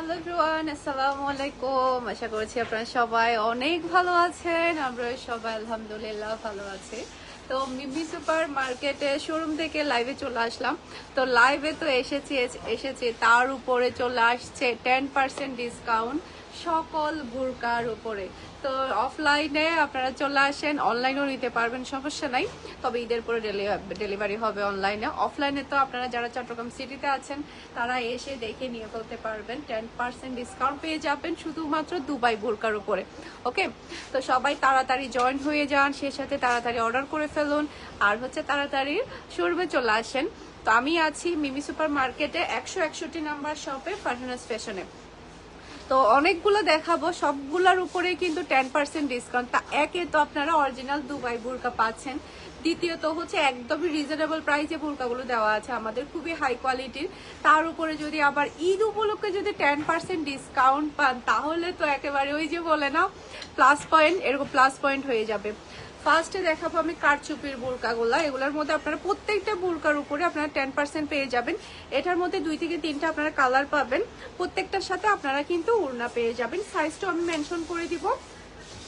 Hello everyone, আসসালামু আলাইকুম। আশা করছি আপনারা সবাই অনেক ভালো আছেন। আমরা সবাই আলহামদুলিল্লাহ ভালো আছি। তো মিমি সুপার মার্কেটে শোরুম থেকে লাইভে চলে আসলাম। তো লাইভে তো এসেছি তার উপরে চলে আসছে 10% ডিসকাউন্ট সকল বুরকার উপরে। তো অফলাইনে আপনারা চলে আসেন, অনলাইনেও নিতে পারবেন, সমস্যা নাই। তবে ঈদের পরে ডেলিভারি হবে অনলাইনে। অফলাইনে তো আপনারা যারা চট্টগ্রাম সিটিতে আছেন তারা এসে দেখে নিয়ে ফেলতে পারবেন। 10% ডিসকাউন্ট পেয়ে যাবেন শুধুমাত্র দুবাই বুরকার উপরে। ওকে, তো সবাই তাড়াতাড়ি জয়েন হয়ে যান, সে সাথে তাড়াতাড়ি অর্ডার করে ফেলুন, আর তাড়াতাড়ি শোরুমে চলে আসেন। তো আমি আছি মিমি সুপার মার্কেটে 161 নাম্বার শপে, ফারহানাস ফ্যাশনে। তো অনেকগুলো দেখাবো, সবগুলোর উপরে কিন্তু 10% ডিসকাউন্ট। তা একে তো আপনারা অরিজিনাল দুবাই বুরকা পাচ্ছেন, দ্বিতীয়ত একদমই রিজনেবল প্রাইসে বুরকাগুলো দেওয়া আছে আমাদের, খুবই হাই কোয়ালিটির। তার উপরে যদি আবার ঈদ উপলক্ষে যদি 10% ডিসকাউন্ট পান, তাহলে তো একেবারে ওই যে বলে না প্লাস পয়েন্ট, এরকম প্লাস পয়েন্ট হয়ে যাবে। ফার্স্টে দেখাবো আমি কারচুপির বুরকাগুলা। এগুলোর মধ্যে আপনারা প্রত্যেকটা বুরকার উপরে আপনারা 10% পেয়ে যাবেন। এটার মধ্যে 2 থেকে 3টা আপনারা কালার পাবেন, প্রত্যেকটার সাথে আপনারা কিন্তু ওড়না পেয়ে যাবেন। সাইজটা আমি মেনশন করে দিব,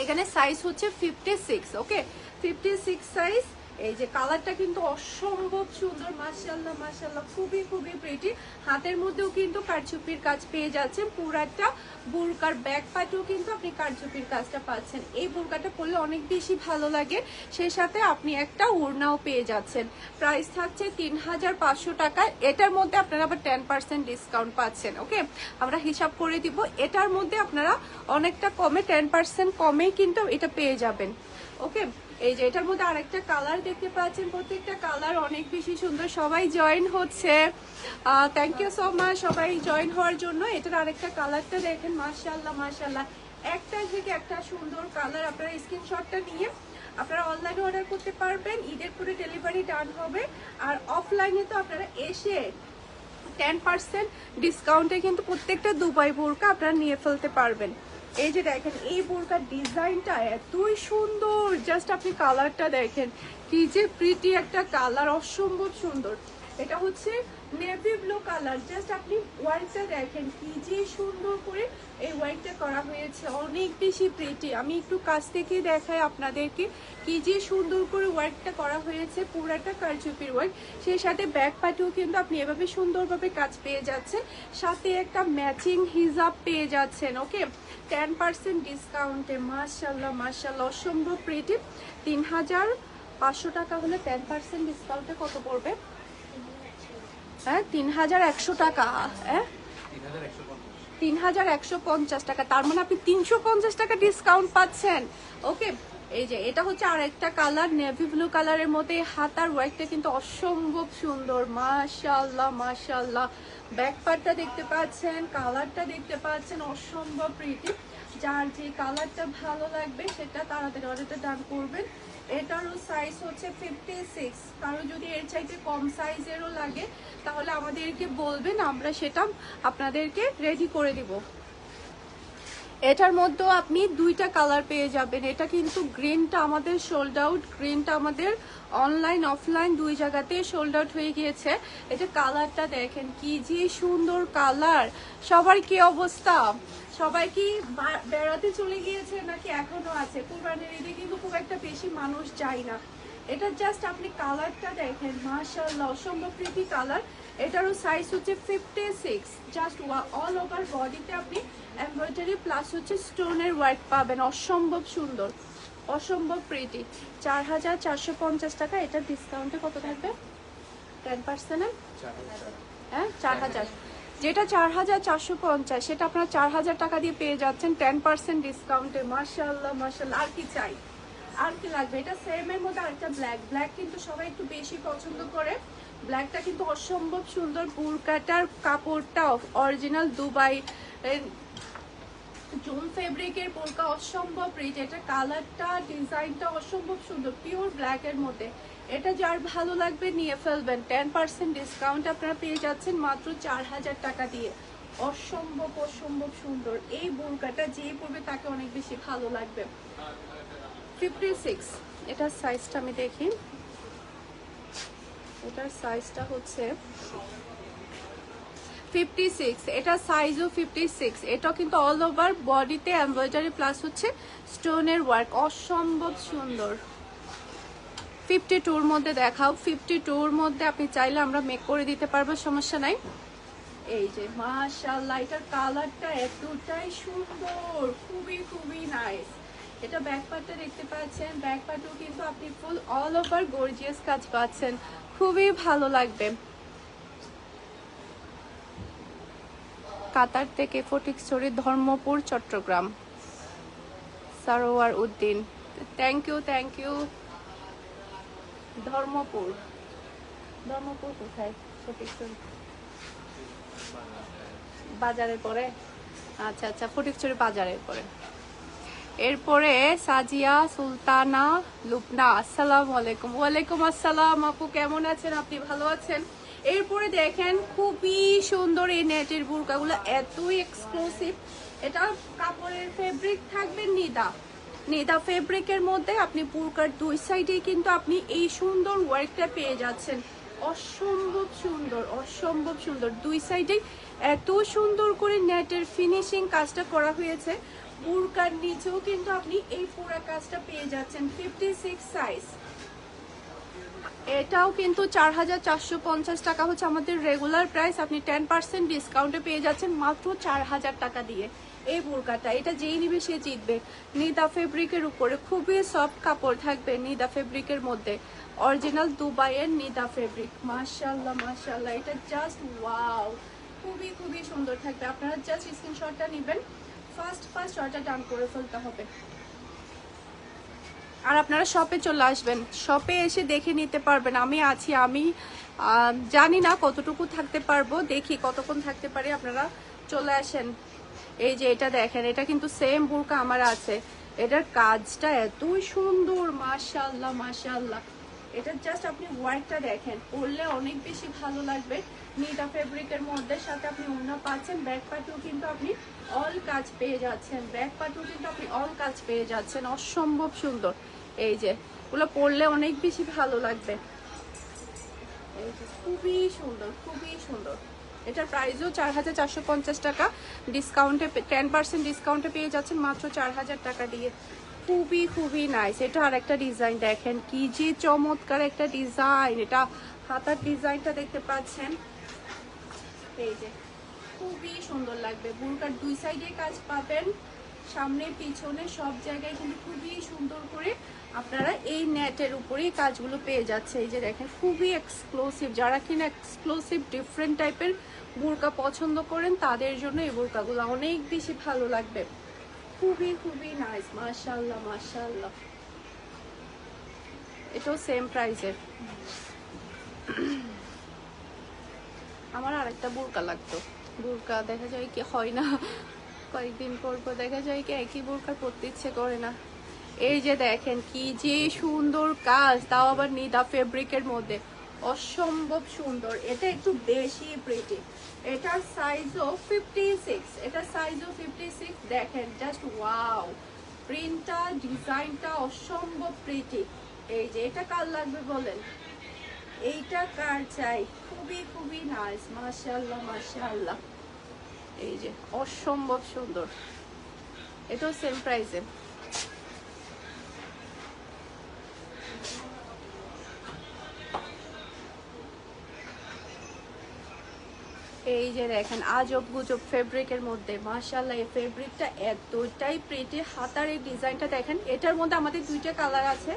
এখানে সাইজ 56। ওকে, 56 সাইজ। এই যে কালারটা কিন্তু অসম্ভব সুন্দর, মাশাআল্লাহ মাশাআল্লাহ, খুবই খুবই প্রিটি। হাতের মধ্যেও কিন্তু কারচুপির কাজ পেয়ে যাচ্ছেন, পুরাটা বুরকার ব্যাক পার্টেও কিন্তু আপনি কারচুপির কাজটা পাচ্ছেন। এই বুরকাটা পরলে অনেক বেশি ভালো লাগে, সেই সাথে আপনি একটা ওড়নাও পেয়ে যাচ্ছেন। প্রাইস থাকছে 3500 টাকা। এটার মধ্যে আপনারা আবার 10% ডিসকাউন্ট পাচ্ছেন। ওকে, আমরা হিসাব করে দিব, এটার মধ্যে আপনারা অনেকটা কমে 10% কমেই কিন্তু এটা পেয়ে যাবেন। ওকে, এই যে এটার মধ্যে আরেকটা কালার দেখতে পাচ্ছেন, প্রত্যেকটা কালার অনেক বেশি সুন্দর। সবাই জয়েন হচ্ছে, থ্যাংক ইউ সো মাচ সবাই জয়েন হওয়ার জন্য। এটার আরেকটা কালারটা দেখেন, মাশাআল্লাহ মাশাআল্লাহ, একটা থেকে একটা সুন্দর কালার। আপনারা স্ক্রিনশটটা নিয়ে আপনারা অনলাইনে অর্ডার করতে পারবেন, ঈদের পরে ডেলিভারি ডান হবে। আর অফলাইনে তো আপনারা এসে 10% ডিসকাউন্টে কিন্তু প্রত্যেকটা দুবাই বোরকা আপনারা নিয়ে ফেলতে পারবেন। এই যে দেখেন, এই বোরকার ডিজাইনটা এতই সুন্দর, জাস্ট আপনি কালারটা দেখেন, কি যে প্রিটি একটা কালার, অসম্ভব সুন্দর। এটা নেভি ব্লু কালার, জাস্ট আপনি ওয়ার্কটা দেখেন, কি যে সুন্দর করে এই ওয়ার্কটা করা হয়েছে, অনেক বেশি প্রিটি। আমি একটু কাছ থেকে দেখাই আপনাদেরকে, কি যে সুন্দর করে ওয়ার্কটা করা হয়েছে, পুরাটা কারচুপির ওয়ার্ক। সেই সাথে ব্যাক পার্টেও কিন্তু আপনি এভাবে সুন্দরভাবে কাজ পেয়ে যাচ্ছেন, সাথে একটা ম্যাচিং হিজাব পেয়ে যাচ্ছেন। ওকে, 10% ডিসকাউন্টে, মাশাআল্লাহ মাশাআল্লাহ, অসম্ভব প্রিটি। 3500 টাকা হলে 10% ডিসকাউন্টে কত পড়বে? হ্যাঁ, 3100 টাকা। হ্যাঁ, 3150 টাকা। তার মানে আপনি 350 টাকা ডিসকাউন্ট পাচ্ছেন। ওকে, এই যে এটা আরেকটা কালার, নেভি ব্লু কালারের মধ্যে হাতার ওয়ার্কটা কিন্তু অসম্ভব সুন্দর, মাশাআল্লাহ মাশাআল্লাহ। ব্যাক পার্টটা দেখতে পাচ্ছেন, কালারটা দেখতে পাচ্ছেন, অসম্ভব প্রিটি। যার যে কালারটা ভালো লাগবে সেটা তাড়াতাড়ি অর্ডারটা ডান করবেন। এটারও সাইজ 56। কারো যদি এর চাইতে কম সাইজেরও লাগে তাহলে আমাদেরকে বলবেন, আমরা সেটা আপনাদেরকে রেডি করে দিব। এটার মধ্যেও আপনি 2টা কালার পেয়ে যাবেন। এটা কিন্তু গ্রিনটা আমাদের সোল্ড আউট, গ্রিনটা আমাদের অনলাইন অফলাইন দুই জায়গাতে সোল্ড আউট হয়ে গিয়েছে। এটা কালারটা দেখেন, কি যে সুন্দর কালার। সবার কি অবস্থা? সবাই কি বেড়াতে চলে গিয়েছে নাকি এখনো আছে? কুরবানির ঈদে কিন্তু খুব একটা বেশি মানুষ যায় না। এটা জাস্ট আপনি কালারটা দেখেন, মাশাআল্লাহ, অসম্ভব প্রিটি কালার। এটারও সাইজ 56। জাস্ট অল ওভার বডিতে আপনি এমব্রয়ডারি প্লাস স্টোনের ওয়ার্ক পাবেন, অসম্ভব সুন্দর, অসম্ভব প্রিটি। 4450 টাকা। এটা ডিসকাউন্টে কত থাকবে 10%? হ্যাঁ, 4000। যেটা 4450 সেটা আপনারা 4000 টাকা দিয়ে পেয়ে যাচ্ছেন 10% ডিসকাউন্টে। মাশাআল্লাহ মাশাআল্লাহ, আর কি চাই, আর কি লাগবে? এটা সেম এর মধ্যে আরেকটা ব্ল্যাক কিন্তু সবাই একটু বেশি পছন্দ করে। ব্ল্যাকটা কিন্তু অসম্ভব সুন্দর, বুরকাটার কাপড়টা অরিজিনাল দুবাই জুম ফেব্রিকের বোরকা, অসম্ভব রিচ। এটা কালারটা ডিজাইনটা অসম্ভব সুন্দর, পিওর ব্ল্যাক এর মধ্যে। এটা যার ভালো লাগবে নিয়ে ফেলবেন। 10% ডিসকাউন্ট আপনারা পেয়ে যাচ্ছেন মাত্র 4000 টাকা দিয়ে। অসম্ভব অসম্ভব সুন্দর এই বোরকাটা, যে পরবে তাকে অনেক বেশি ভালো লাগবে। 56। এটার সাইজটা আমি দেখি, এটার সাইজটা 56, এটা সাইজও 56। এটা কিন্তু অল ওভার বডিতে এমব্রয়ডারি প্লাস হচ্ছে স্টোনের ওয়ার্ক, অসম্ভব সুন্দর। 52 মধ্যে দেখাও। 52 মধ্যে আপনি চাইলে আমরা মেক করে দিতে পারবো, সমস্যা নাই। এই যে মাশাআল্লাহ, এটার কালারটা এতটাই সুন্দর, খুবই খুবই নাইস। এটা ব্যাক পার্টটা দেখতে পাচ্ছেন, ব্যাক পার্টও কিন্তু আপনি ফুল অল ওভার গর্জিয়াস কাজ পাচ্ছেন, খুবই ভালো লাগবে। কাতার থেকে Fatikchhari, Dharmapur, Chattogram, Sarowar Uddin, thank you thank you. Dharmapur, Dharmapur কোথায়? ফটিকছড়ি বাজারের পরে, আচ্ছা আচ্ছা, ফটিকছড়ি বাজারের পরে। এরপরে সাজিয়া সুলতানা লুবনা, আসসালামু আলাইকুম। ওয়ালাইকুম আসসালাম আপু, কেমন আছেন আপনি? ভালো আছেন? এরপরে দেখেন খুবই সুন্দর এই নেটের বুরকাগুলো, এতই এক্সক্লুসিভ। এটা কাপড়ের ফেব্রিক থাকবে নিদা, নিদা ফেব্রিকের মধ্যে আপনি বুরকার দুই সাইডে কিন্তু আপনি এই সুন্দর ওয়ার্কটা পেয়ে যাচ্ছেন, অসম্ভব সুন্দর, অসম্ভব সুন্দর। দুই সাইডে এত সুন্দর করে নেটের ফিনিশিং কাজটা করা হয়েছে। বুরকার নিচেও কিন্তু আপনি এই পুরো কাজটা পেয়ে যাচ্ছেন। 56 সাইজ। এটাও কিন্তু 4450 টাকা হচ্ছে আমাদের রেগুলার প্রাইস। আপনি 10% ডিসকাউন্টে পেয়ে যাচ্ছেন মাত্র 4000 টাকা দিয়ে এই বুরকাটা। এটা যেই নিবে সে জিতবে। নিদা ফেব্রিকের উপরে খুবই সফট কাপড় থাকবে, নিদা ফেব্রিকের মধ্যে অরিজিনাল দুবাইয়ের নিদা ফেব্রিক। মাশাআল্লাহ মাশাআল্লাহ, এটা জাস্ট ওয়াও, খুবই খুবই সুন্দর থাকবে। আপনারা জাস্ট স্ক্রিনশটটা নেবেন, ফার্স্ট অর্ডার ডান করে ফেলতে হবে। আর আপনারা শপে চলে আসবেন, শপে এসে দেখে নিতে পারবেন। আমি আছি, আমি জানি না কতটুকু থাকতে পারবো, দেখি কতক্ষণ থাকতে পারি। আপনারা চলে আসেন। এই যে এটা দেখেন, এটা কিন্তু সেম বুরকা আমার আছে। এটার কাজটা এতই সুন্দর, মাশাআল্লাহ মাশাআল্লাহ। এটা জাস্ট আপনি ওয়ার্কটা দেখেন, পরলে অনেক বেশি ভালো লাগবে। নিদা ফেব্রিকের মধ্যে সাথে আপনি ওড়না পাচ্ছেন, ব্যাক পার্টেও কিন্তু আপনি অল কাজ পেয়ে যাচ্ছেন, ব্যাক পার্টেও কিন্তু আপনি অল কাজ পেয়ে যাচ্ছেন, অসম্ভব সুন্দর। এই যে ওগুলো পরলে অনেক বেশি ভালো লাগবে। এই যে খুবই সুন্দর, খুবই সুন্দর। এটার প্রাইসও 4450 টাকা, ডিসকাউন্টে 10% ডিসকাউন্টে পেয়ে যাচ্ছেন মাত্র 4000 টাকা দিয়ে। খুবই খুবই নাইস। এটা আর একটা ডিজাইন দেখেন, কি যে চমৎকার একটা ডিজাইন। এটা হাতার ডিজাইনটা দেখতে পাচ্ছেন, এই যে খুবই সুন্দর লাগবে। বুরকার দুই সাইডে কাজ পাবেন, সামনে পিছনে সব জায়গায় কিন্তু খুবই সুন্দর করে আপনারা এই নেটের উপরেই কাজগুলো পেয়ে যাচ্ছে। এই যে দেখেন খুবই এক্সক্লুসিভ, যারা কিনা এক্সক্লুসিভ ডিফারেন্ট টাইপের বুরকা পছন্দ করেন তাদের জন্য এই বুরকাগুলো অনেক বেশি ভালো লাগবে। খুবই খুবই নাইস, মাশাআল্লাহ মাশাআল্লাহ। এটাও সেম প্রাইসের। আমার আরেকটা বুরকা লাগতো, বুরকা দেখা যায় কি হয় না, কয়েকদিন পর দেখা যায় কি একই বোরকা পরতে ইচ্ছে করে না। এই যে দেখেন কি যে সুন্দর কাজ, তাও আবার নিদা ফেব্রিকের মধ্যে, অসম্ভব সুন্দর। এটা একটু বেশি প্রিটি। এটার সাইজও 56, এটা সাইজও 56। দেখেন জাস্ট ওয়াও, প্রিন্টটা ডিজাইনটা অসম্ভব প্রিটি। এই যে এটা কার লাগবে বলেন, এইটা কার চাই? খুবই খুবই নাইস, মাশাআল্লাহ মাশাআল্লাহ। এই যে অসম্ভব সুন্দর। এটাও সেম প্রাইসে। এই যে দেখেন আজব গুজব ফেব্রিকের মধ্যে, মাশাআল্লাহ এই ফেব্রিকটা এতটাই প্রিটি। হাতার এই ডিজাইনটা দেখেন, এটার মধ্যে আমাদের দুইটা কালার আছে।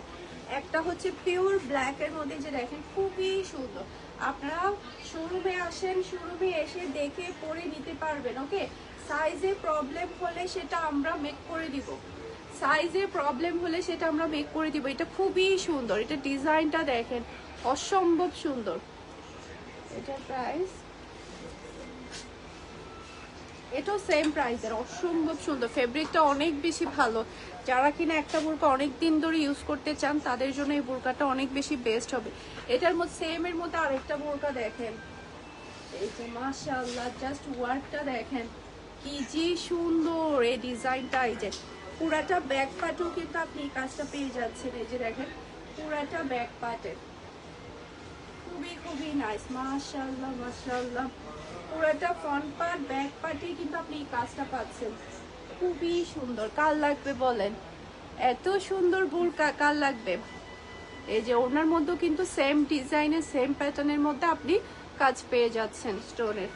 একটা হচ্ছে পিওর ব্ল্যাক এর মধ্যে, যে দেখেন খুবই সুন্দর। আপনারা শোরুমে আসেন, শোরুমে এসে দেখে পরে নিতে পারবেন। ওকে, সাইজে প্রবলেম হলে সেটা আমরা মেক করে দিব, সাইজে প্রবলেম হলে সেটা আমরা মেক করে দিব। এটা খুবই সুন্দর, এটা ডিজাইনটা দেখেন অসম্ভব সুন্দর। এটা প্রাইস, এটাও সেম প্রাইসের, অসম্ভব সুন্দর। ফেব্রিকটা অনেক বেশি ভালো। যারা কিনা একটা বোরকা অনেক দিন ধরে ইউজ করতে চান তাদের জন্য এই বোরকাটা অনেক বেশি বেস্ট হবে। এটার মধ্যে সেম এর মধ্যে আরেকটা বোরকা দেখেন, এই যে মাশাআল্লাহ জাস্ট ওয়ার্কটা দেখেন কি যে সুন্দর এই ডিজাইনটা। এই যে পুরাটা ব্যাক পার্টেও কিন্তু আপনি এই কাজটা পেয়ে যাচ্ছেন। এই যে দেখেন পুরাটা ব্যাক পার্টে, খুবই খুবই নাইস, মাশাআল্লাহ মাশাআল্লাহ। পুরোটা ফ্রন্ট পার্ট ব্যাক পার্টে কিন্তু আপনি এই কাজটা পাচ্ছেন। খুবই সুন্দর। কার লাগবে বলেন? এত সুন্দর বোরকা কার লাগবে? এই যে ওনার মধ্যেও কিন্তু সেম ডিজাইনের সেম প্যাটার্নের মধ্যে আপনি কাজ পেয়ে যাচ্ছেন স্টোনের।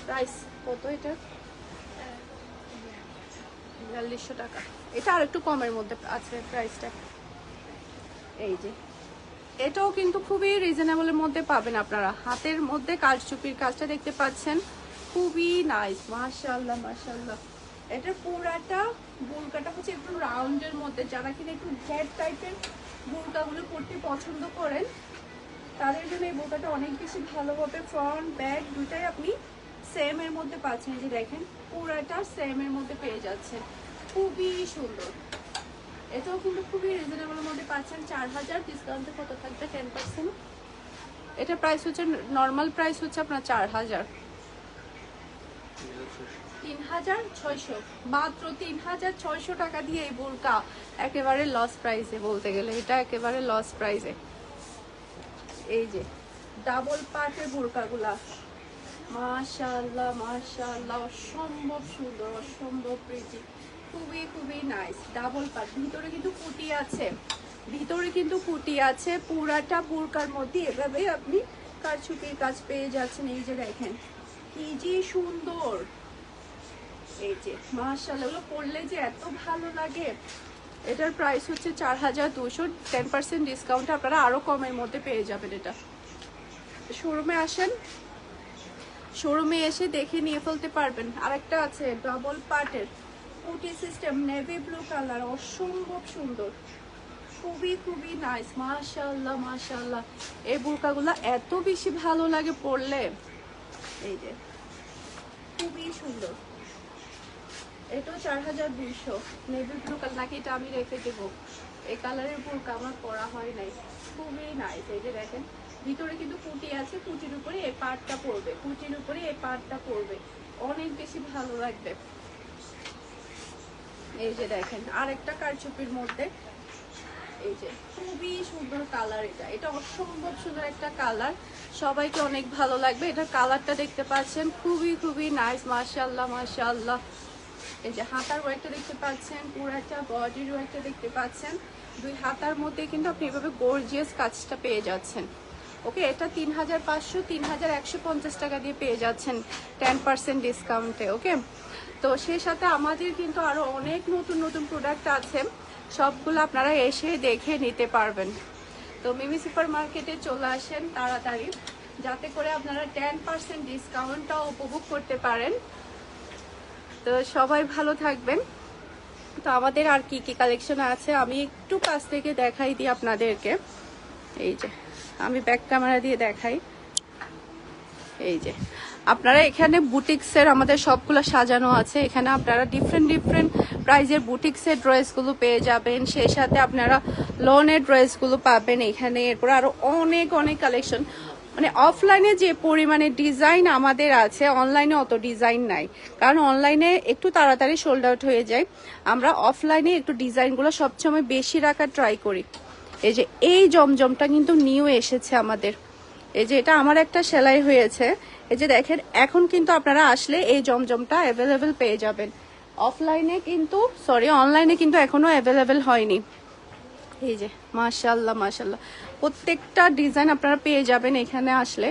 প্রাইস কত এটা? 4200 টাকা। এটা আর একটু কমের মধ্যে আছে প্রাইসটা। এই যে এটাও কিন্তু খুবই রিজনেবলের মধ্যে পাবেন আপনারা। হাতের মধ্যে কারচুপির কাজটা দেখতে পাচ্ছেন, খুবই নাইস। মাশাআল্লাহ মাশাআল্লাহ। এটা পুরাটা বুরকাটা হচ্ছে একটু রাউন্ডের মধ্যে, যারা কিনা একটু ঘের টাইপের বুরকাগুলো পরতে পছন্দ করেন তাদের জন্য এই বুরকাটা অনেক বেশি ভালো হবে। ফ্রন্ট ব্যাক দুটাই আপনি সেম এর মধ্যে পাচ্ছেন। যে দেখেন পুরাটা সেম এর মধ্যে পেয়ে যাচ্ছেন, খুবই সুন্দর। এটাও কিন্তু খুবই রিজনেবলের মধ্যে পাচ্ছেন। 4000, ডিসকাউন্টে কত থাকবে? 10%। এটা প্রাইস হচ্ছে নর্মাল প্রাইস হচ্ছে আপনার 4000। 3600, মাত্র 3600 টাকা দিয়ে এই বোরকা একেবারে লস প্রাইসে বলতে গেলে, এটা একেবারে লস প্রাইসে। এই যে ডাবল পার্টের বোরকাগুলা মাশাআল্লাহ মাশাআল্লাহ, অসম্ভব সুন্দর, অসম্ভব প্রিটি, খুবই খুবই নাইস। ডাবল পার্ট, ভিতরে কিন্তু কুটি আছে, ভিতরে কিন্তু কুটি আছে। পুরাটা বোরকার মধ্যে এভাবে আপনি কারচুপির কাজ পেয়ে যাচ্ছেন। এই যে দেখেন কি যে সুন্দর। এই যে মাশাআল্লাহ, এগুলো পরলে যে এত ভালো লাগে। এটার প্রাইস হচ্ছে 4200। 10% ডিসকাউন্টে আপনারা আরো কমের মধ্যে পেয়ে যাবেন এটা। শোরুমে আসেন, শোরুমে এসে দেখে নিয়ে ফেলতে পারবেন। আরেকটা আছে ডাবল পার্টের কুটি সিস্টেম, নেভি ব্লু কালার, অসম্ভব সুন্দর, খুবই খুবই নাইস। মাশাআল্লাহ মাশাআল্লাহ, এই বোরকাগুলো এত বেশি ভালো লাগে পরলে। এই যে খুবই সুন্দর। এটাও 4200, নেভি ব্লু কালার। নাকি এটা আমি রেখে দেবো, এই কালারের বোরকা আমার পরা হয় নাই, খুবই নাইস। এই যে দেখেন ভিতরে কিন্তু কুটি আছে, কুটির উপরে এই পার্টটা পড়বে, কুটির উপরে এই পার্টটা পড়বে, অনেক বেশি ভালো লাগবে। এই যে দেখেন আরেকটা কারচুপির মধ্যে, এই যে খুবই সুন্দর কালার। এটা এটা অসম্ভব সুন্দর একটা কালার, সবাইকে অনেক ভালো লাগবে। এটার কালারটা দেখতে পাচ্ছেন, খুবই খুবই নাইস। মাশাআল্লাহ মাশাআল্লাহ। এই যে হাতার ওয়ার্কটা দেখতে পাচ্ছেন, পুরাটা বডির ওয়ার্কটা দেখতে পাচ্ছেন। দুই হাতার মধ্যে কিন্তু আপনি এভাবে গর্জিয়াস কাজটা পেয়ে যাচ্ছেন। ওকে, এটা 3500, 3150 টাকা দিয়ে পেয়ে যাচ্ছেন 10% ডিসকাউন্টে। ওকে, তো সেই সাথে আমাদের কিন্তু আরো অনেক নতুন নতুন প্রোডাক্ট আছে, সবগুলো আপনারা এসে দেখে নিতে পারবেন। তো মিমি সুপার মার্কেটে চলে আসেন তাড়াতাড়ি, যাতে করে আপনারা 10% ডিসকাউন্টটাও উপভোগ করতে পারেন। তো সবাই ভালো থাকবেন। তো আমাদের আর কি কি কালেকশন আছে আমি একটু কাছ থেকে দেখাই দিই আপনাদেরকে। এই যে আমি ব্যাক ক্যামেরা দিয়ে দেখাই। এই যে আপনারা এখানে বুটিক্সের আমাদের সবগুলো সাজানো আছে। এখানে আপনারা ডিফারেন্ট ডিফারেন্ট প্রাইজের বুটিক্সের ড্রেসগুলো পেয়ে যাবেন, সেই সাথে আপনারা লোনের ড্রেসগুলো পাবেন এখানে। এরপর আরো অনেক অনেক কালেকশন, মানে অফলাইনে যে পরিমাণে ডিজাইন আমাদের আছে, অনলাইনে অত ডিজাইন নাই, কারণ অনলাইনে একটু তাড়াতাড়ি সোল্ড আউট হয়ে যায়। আমরা অফলাইনে একটু ডিজাইনগুলো সবসময় বেশি রাখার ট্রাই করি। এই যে এই জমজমটা কিন্তু নিউ এসেছে আমাদের। এই যে এটা আমার একটা সেলাই হয়েছে। এই যে দেখেন এখন কিন্তু আপনারা আসলে এই জমজমটা অ্যাভেলেবেল পেয়ে যাবেন। অফলাইনে কিন্তু অনলাইনে কিন্তু এখনো অ্যাভেলেবেল হয়নি। এই যে মাশাআল্লাহ মাশাআল্লাহ, প্রত্যেকটা ডিজাইন আপনারা পেয়ে যাবেন এখানে আসলে।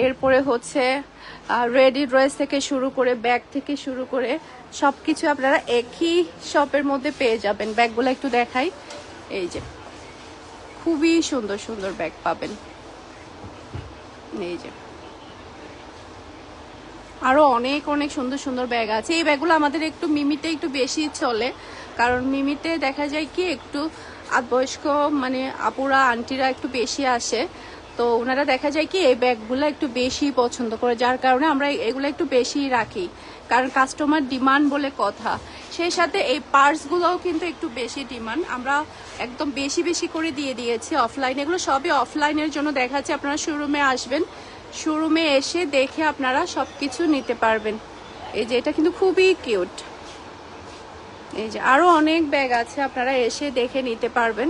এরপরে হচ্ছে রেডি ড্রেস থেকে শুরু করে ব্যাগ থেকে শুরু করে সবকিছু আপনারা একই শপের মধ্যে পেয়ে যাবেন। ব্যাগগুলো একটু দেখাই। এই যে খুবই সুন্দর সুন্দর ব্যাগ পাবেন। এই যে আরো অনেক অনেক সুন্দর সুন্দর ব্যাগ আছে। এই ব্যাগগুলো আমাদের একটু মিমিতে একটু বেশি চলে, কারণ মিমিতে দেখা যায় কি একটু বয়স্ক মানে আপুরা আন্টিরা একটু বেশি আসে, তো ওনারা দেখা যায় কি এই ব্যাগগুলো একটু বেশি পছন্দ করে, যার কারণে আমরা এগুলো একটু বেশি রাখি, কারণ কাস্টমার ডিমান্ড বলে কথা। সেই সাথে এই পার্সগুলোও কিন্তু একটু বেশি ডিমান্ড, আমরা একদম বেশি বেশি করে দিয়ে দিয়েছি অফলাইন। এগুলো সবই অফলাইনের জন্য দেখাচ্ছে, আপনারা শোরুমে আসবেন, শোরুমে এসে দেখে আপনারা সবকিছু নিতে পারবেন। এই যে এটা কিন্তু খুবই কিউট। এই যে আরো অনেক ব্যাগ আছে, আপনারা এসে দেখে নিতে পারবেন।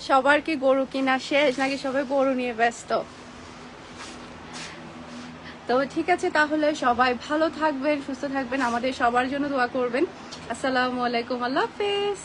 সবার কি গরু কিনা শেষ নাকি সবাই গরু নিয়ে ব্যস্ত? তো ঠিক আছে, তাহলে সবাই ভালো থাকবেন, সুস্থ থাকবেন, আমাদের সবার জন্য দোয়া করবেন। আসসালামু আলাইকুম, আল্লাহ হাফেজ।